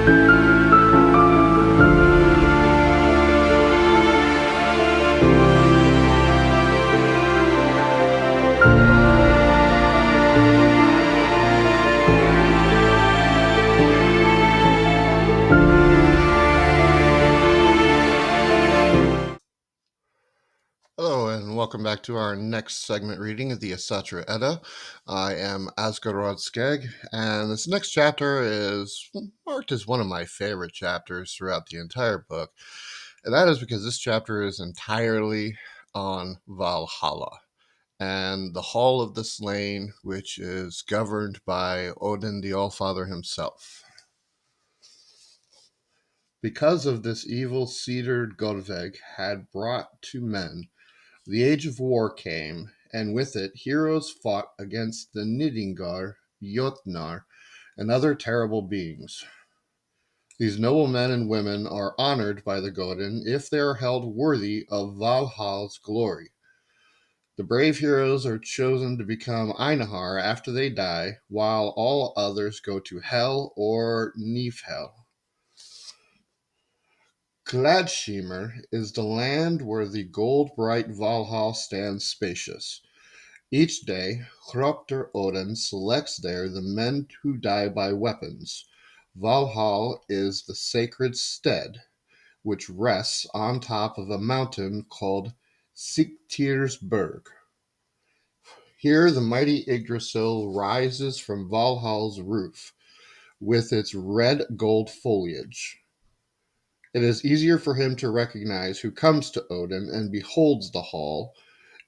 Hello, and welcome back to our next segment reading of the Asatru Edda. I am Asgard Skegg, and this next chapter is marked as one of my favorite chapters throughout the entire book. And that is because this chapter is entirely on Valhalla and the Hall of the Slain, which is governed by Odin the Allfather himself. Because of this evil cedar Godveg had brought to men, the age of war came, and with it heroes fought against the Nidingar, Jotnar, and other terrible beings. These noble men and women are honored by the Godin if they are held worthy of Valhall's glory. The brave heroes are chosen to become Einherjar after they die, while all others go to Hell or Niflhel. Gladsheimer is the land where the gold-bright Valhall stands spacious. Each day, Hropter Odin selects there the men who die by weapons. Valhall is the sacred stead, which rests on top of a mountain called Sigtyr's Here the mighty Yggdrasil rises from Valhall's roof, with its red gold foliage. It is easier for him to recognize who comes to Odin and beholds the hall.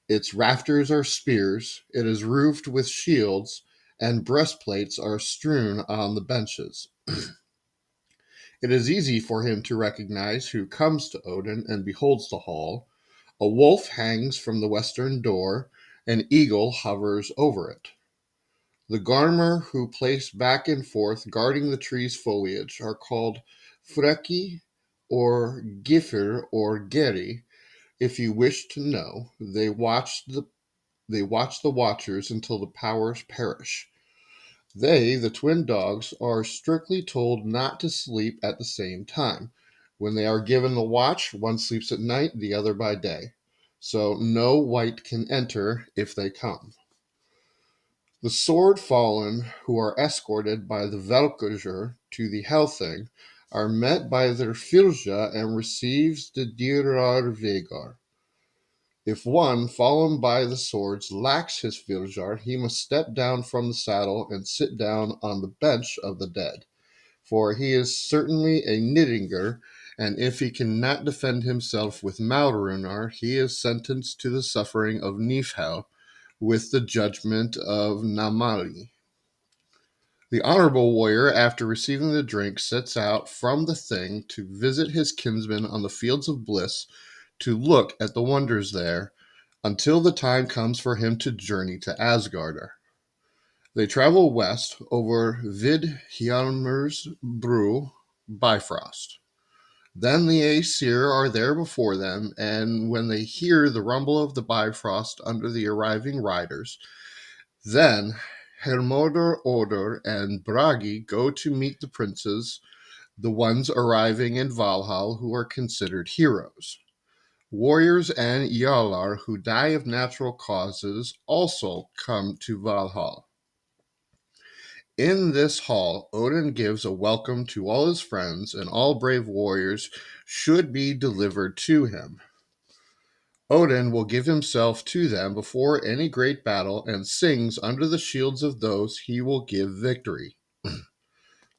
Its rafters are spears, it is roofed with shields, and breastplates are strewn on the benches. It is easy for him to recognize who comes to Odin and beholds the hall. A wolf hangs from the western door, an eagle hovers over it. The garmer who place back and forth guarding the tree's foliage are called Freki or Gifir or Geri. If you wish to know, they watch the watchers until the powers perish. They, the twin dogs, are strictly told not to sleep at the same time. When they are given the watch, one sleeps at night, the other by day. So no wight can enter if they come. The sword fallen, who are escorted by the Valkyr to the Hellthing, are met by their Fylgja and receives the Dirar Vegar. If one, fallen by the swords, lacks his Fylgjar, he must step down from the saddle and sit down on the bench of the dead. For he is certainly a Nidingar, and if he cannot defend himself with Malrunar, he is sentenced to the suffering of Niflhel with the judgment of Namali. The honorable warrior, after receiving the drink, sets out from the thing to visit his kinsmen on the fields of bliss, to look at the wonders there, until the time comes for him to journey to Asgard. They travel west over Vidhjalmur's Bru, Bifrost. Then the Aesir are there before them, and when they hear the rumble of the Bifrost under the arriving riders, then Hermodr, Odr, and Bragi go to meet the princes, the ones arriving in Valhall who are considered heroes. Warriors and Jarlar who die of natural causes also come to Valhall. In this hall, Odin gives a welcome to all his friends, and all brave warriors should be delivered to him. Odin will give himself to them before any great battle and sings under the shields of those he will give victory.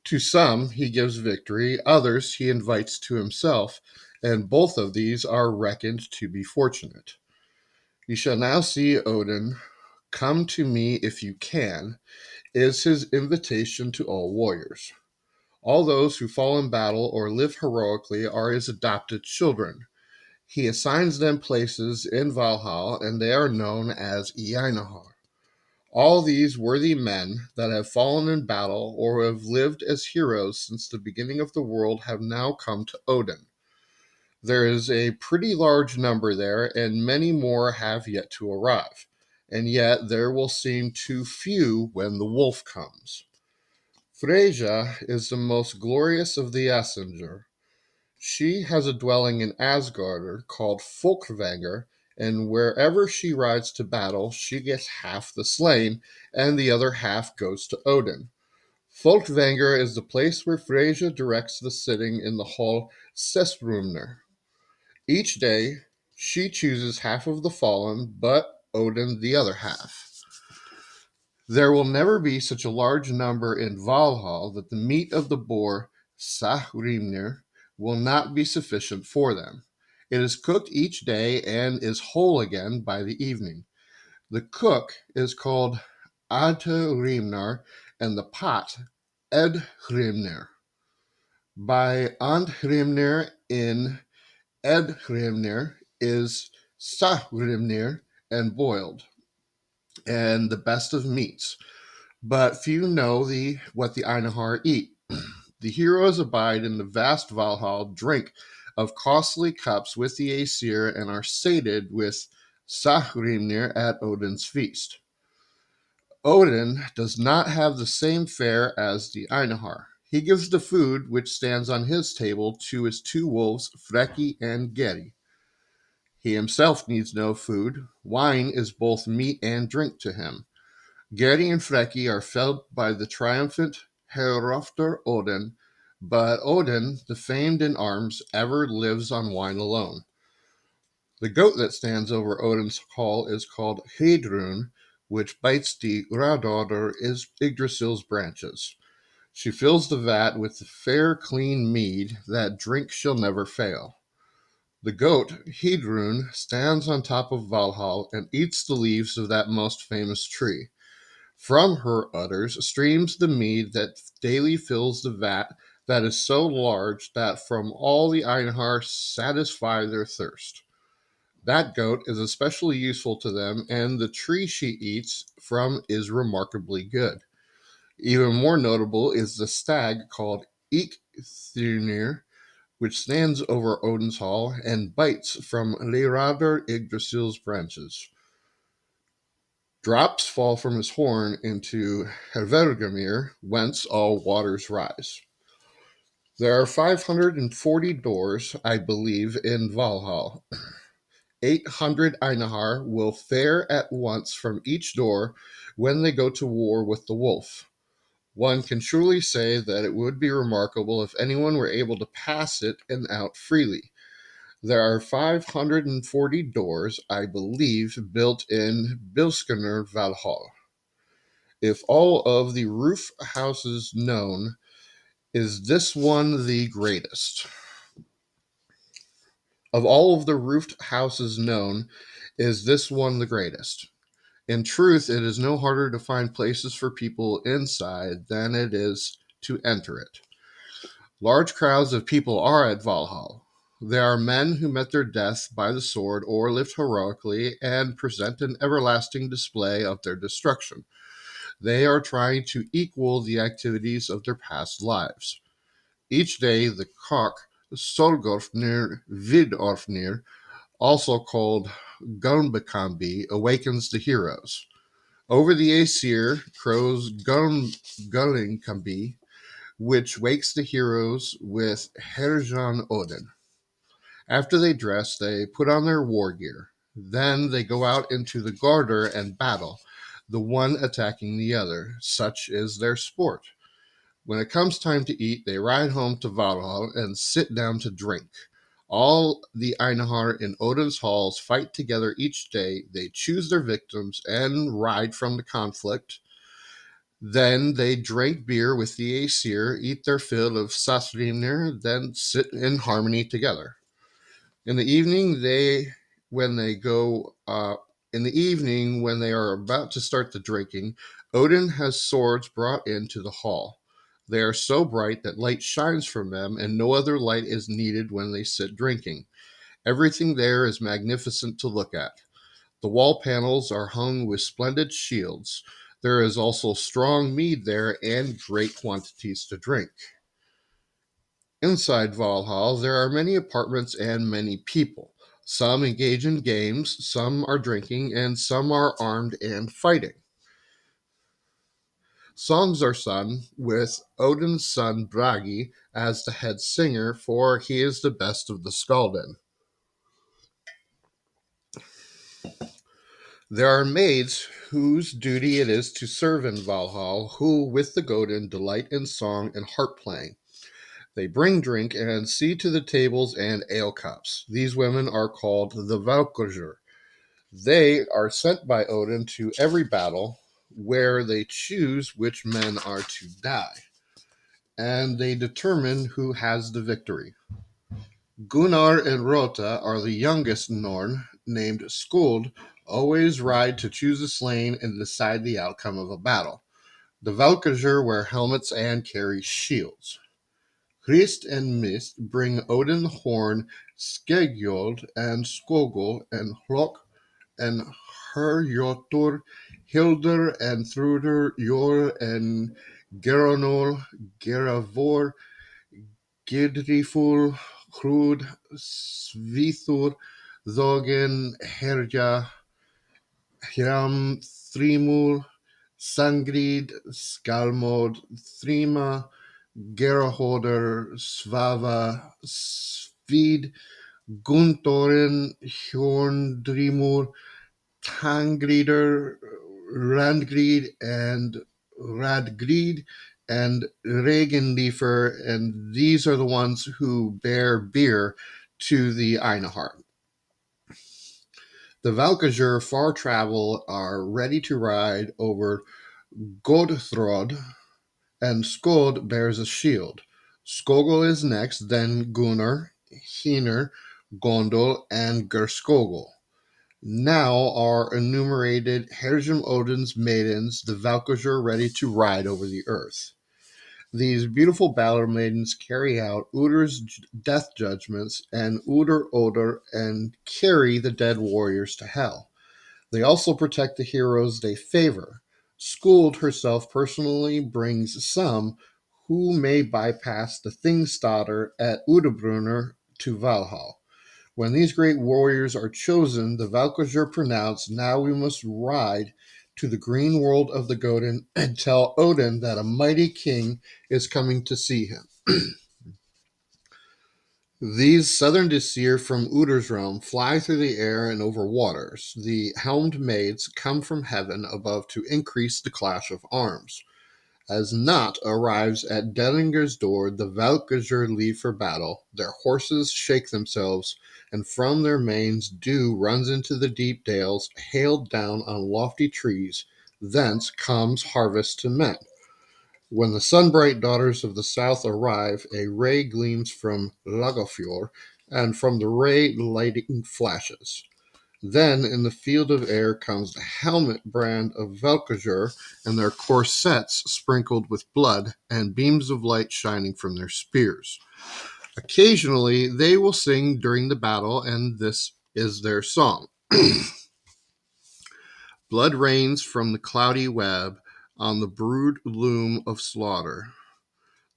To some he gives victory, others he invites to himself, and both of these are reckoned to be fortunate. You shall now see Odin, come to me if you can, is his invitation to all warriors. All those who fall in battle or live heroically are his adopted children. He assigns them places in Valhall, and they are known as Einherjar. All these worthy men that have fallen in battle or have lived as heroes since the beginning of the world have now come to Odin. There is a pretty large number there, and many more have yet to arrive. And yet there will seem too few when the wolf comes. Freyja is the most glorious of the Asgard. She has a dwelling in Asgard called Folkvanger, and wherever she rides to battle, she gets half the slain, and the other half goes to Odin. Folkvanger is the place where Freyja directs the sitting in the hall Sestrumner. Each day, she chooses half of the fallen, but Odin the other half. There will never be such a large number in Valhall that the meat of the boar, Sahrimnir, will not be sufficient for them. It is cooked each day and is whole again by the evening. The cook is called Adhrimnar and the pot Edhrimnir. By Andhrimnir in Edhrimnir is Sahrimnir and boiled, and the best of meats. But few know what the Einherjar eat. The heroes abide in the vast Valhall, drink of costly cups with the Aesir, and are sated with Sahrimnir at Odin's feast. Odin does not have the same fare as the Einherjar. He gives the food which stands on his table to his two wolves, Freki and Geri. He himself needs no food. Wine is both meat and drink to him. Geri and Freki are fed by the triumphant Hereafter Odin, but Odin, the famed in arms, ever lives on wine alone. The goat that stands over Odin's hall is called Heidrun, which bites the Grandur Yggdrasil's branches. She fills the vat with the fair, clean mead that drink shall never fail. The goat, Heidrun, stands on top of Valhall and eats the leaves of that most famous tree. From her udders streams the mead that daily fills the vat that is so large that from all the Einherjar satisfy their thirst. That goat is especially useful to them, and the tree she eats from is remarkably good. Even more notable is the stag called Eikthrunir, which stands over Odin's hall and bites from Leiradur Yggdrasil's branches. Drops fall from his horn into Hvergelmir, whence all waters rise. There are 540 doors, I believe, in Valhall. 800 Einherjar will fare at once from each door when they go to war with the wolf. One can surely say that it would be remarkable if anyone were able to pass it and out freely. There are 540 doors, I believe, built in Bilskirner Valhall. If all of the roof houses known, is this one the greatest? Of all of the roofed houses known, is this one the greatest? In truth, it is no harder to find places for people inside than it is to enter it. Large crowds of people are at Valhall. There are men who met their death by the sword or lived heroically and present an everlasting display of their destruction. They are trying to equal the activities of their past lives. Each day, the cock, Solgorfnir Vidorfnir, also called Gunbakambi, awakens the heroes. Over the Aesir crows Gullingkambi, which wakes the heroes with Herjan Odin. After they dress, they put on their war gear. Then they go out into the Garder and battle, the one attacking the other. Such is their sport. When it comes time to eat, they ride home to Valhall and sit down to drink. All the Einherjar in Odin's halls fight together each day. They choose their victims and ride from the conflict. Then they drink beer with the Aesir, eat their fill of Sasrinir, then sit in harmony together. In the evening, when they go in the evening when they are about to start the drinking, Odin has swords brought into the hall. They are so bright that light shines from them, and no other light is needed when they sit drinking. Everything there is magnificent to look at. The wall panels are hung with splendid shields. There is also strong mead there and great quantities to drink. Inside Valhall, there are many apartments and many people. Some engage in games, some are drinking, and some are armed and fighting. Songs are sung with Odin's son Bragi as the head singer, for he is the best of the Skalden. There are maids whose duty it is to serve in Valhall, who with the Godin delight in song and harp playing. They bring drink and see to the tables and ale cups. These women are called the Valkyr. They are sent by Odin to every battle where they choose which men are to die, and they determine who has the victory. Gunnar and Rota are the youngest Norn, named Skuld, always ride to choose a slain and decide the outcome of a battle. The Valkyr wear helmets and carry shields. Hrist and Mist bring Odin the horn, Skegjold and Skogul and Hlok and Herjotur, Hildur and Thrudur, Yor and Geronol, Geravor, Gidriful, Hrud, Svithur, Zogen, Herja, Hiram, Thrimul, Sangrid, Skalmod, Thrima, Gerahoder, Svava, Svid, Guntorin, Hjorndrimur, Tangrider, Randgrid, and Radgrid, and Regenleifer, and these are the ones who bear beer to the Einherjar. The Valkyr far travel are ready to ride over Godthrod, and Skuld bears a shield. Skogul is next, then Gunnar, Hiner, Gondol, and Gerskogul. Now are enumerated Herjum Odin's maidens, the Valkyr ready to ride over the earth. These beautiful battle maidens carry out Udr's death judgments and Udr Odr and carry the dead warriors to hell. They also protect the heroes they favor. Skuld herself personally brings some who may bypass the Thingstadr at Udabrunner to Valhall. When these great warriors are chosen, the Valkyr pronounce, "Now we must ride to the green world of the Godin and tell Odin that a mighty king is coming to see him." These southern Disir from Udr's realm fly through the air and over waters. The helmed maids come from heaven above to increase the clash of arms. As Nat arrives at Dellinger's door, the Valkyr leave for battle. Their horses shake themselves, and from their manes dew runs into the deep dales, hailed down on lofty trees. Thence comes harvest to men. When the sun-bright daughters of the south arrive, a ray gleams from Lagafjord, and from the ray lightning flashes. Then in the field of air comes the helmet brand of Valkyr, and their corsets sprinkled with blood, and beams of light shining from their spears. Occasionally they will sing during the battle, and this is their song. Blood rains from the cloudy web on the brood loom of slaughter.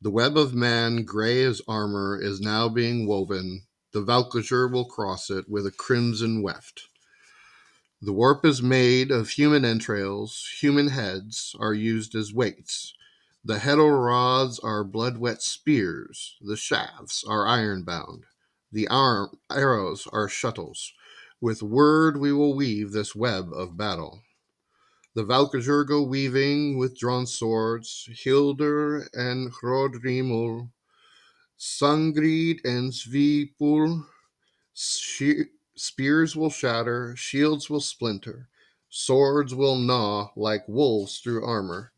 The web of man, gray as armor, is now being woven. The Valkyr will cross it with a crimson weft. The warp is made of human entrails. Human heads are used as weights. The heddle rods are blood-wet spears. The shafts are iron-bound. The arrows are shuttles. With word we will weave this web of battle. The Valkyr go weaving with drawn swords. Hildur and Hrodrimur, Sangrid and Svipul. Spears will shatter, shields will splinter, swords will gnaw like wolves through armor.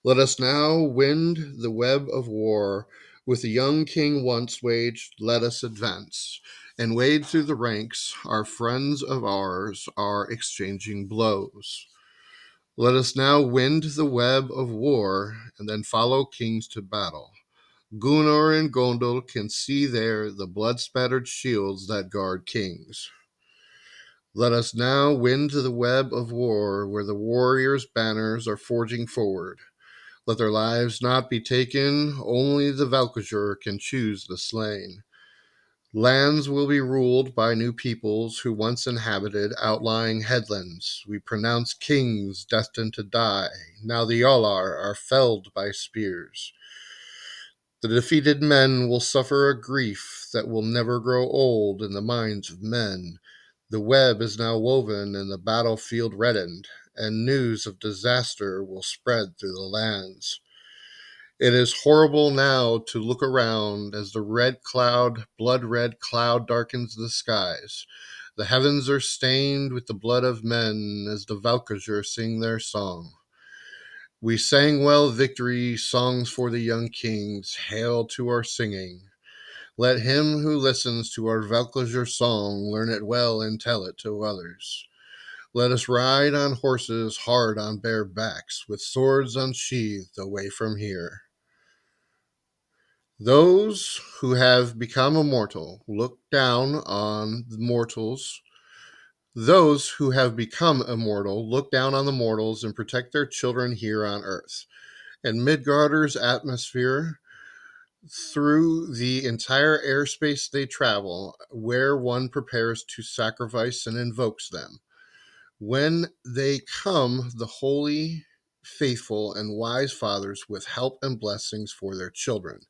Let us now wind the web of war. With the young king once waged, let us advance and wade through the ranks. Our friends of ours are exchanging blows. Let us now wind the web of war and then follow kings to battle. Gunnar and Gondel can see there the blood-spattered shields that guard kings. Let us now wind the web of war where the warriors' banners are forging forward. Let their lives not be taken, only the Valkyr can choose the slain. Lands will be ruled by new peoples who once inhabited outlying headlands. We pronounce kings destined to die. Now the Yalar are felled by spears. The defeated men will suffer a grief that will never grow old in the minds of men. The web is now woven and the battlefield reddened, and news of disaster will spread through the lands. It is horrible now to look around as the red cloud, blood red cloud darkens the skies. The heavens are stained with the blood of men as the Valkyrs sing their song. We sang well victory, songs for the young kings. Hail to our singing. Let him who listens to our Valkyr song learn it well and tell it to others. Let us ride on horses hard on bare backs, with swords unsheathed away from here. Those who have become immortal look down on the mortals. Those who have become immortal look down on the mortals and protect their children here on earth. And Midgarder's atmosphere, through the entire airspace they travel, where one prepares to sacrifice and invokes them. When they come, the holy, faithful, and wise fathers with help and blessings for their children.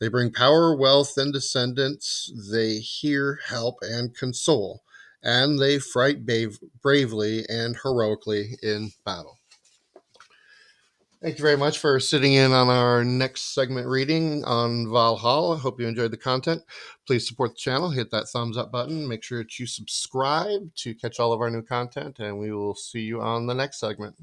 They bring power, wealth, and descendants. They hear, help, and console. And they fight bravely and heroically in battle. Thank you very much for sitting in on our next segment reading on Valhalla. I hope you enjoyed the content. Please support the channel. Hit that thumbs up button. Make sure that you subscribe to catch all of our new content. And we will see you on the next segment.